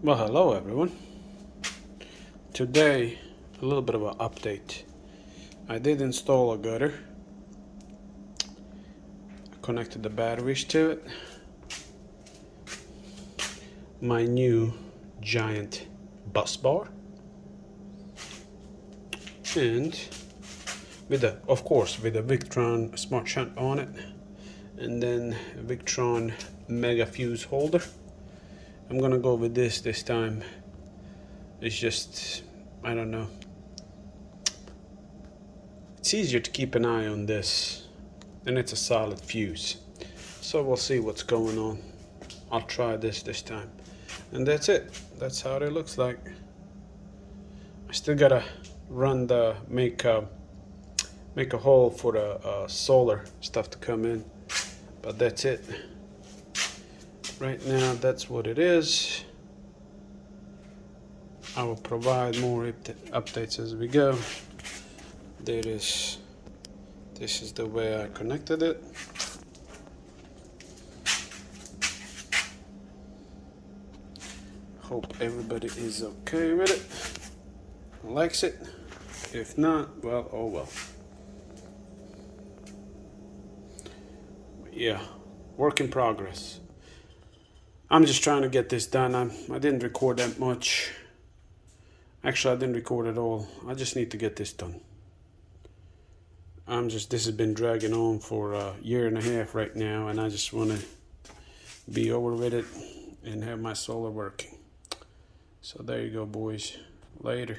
Well, hello everyone. Today, a little bit of an update. I did install a gutter. I connected the batteries to it. My new giant bus bar. And of course, with a Victron smart shunt on it. And then a Victron mega fuse holder. I'm gonna go with this time. It's just, I don't know. It's easier to keep an eye on this, and it's a solid fuse. So we'll see what's going on. I'll try this time. And that's it. That's how it looks like. I still gotta run make a hole for the solar stuff to come in. But that's it. Right now, that's what it is. I will provide more updates as we go. There it is. This is the way I connected it. Hope everybody is okay with it, likes it. If not, well, oh well. Yeah, work in progress. I'm just trying to get this done. I didn't record that much. Actually, I didn't record at all. I just need to get this done. This has been dragging on for a year and a half right now, and I just want to be over with it and have my solar working. So there you go, boys. Later.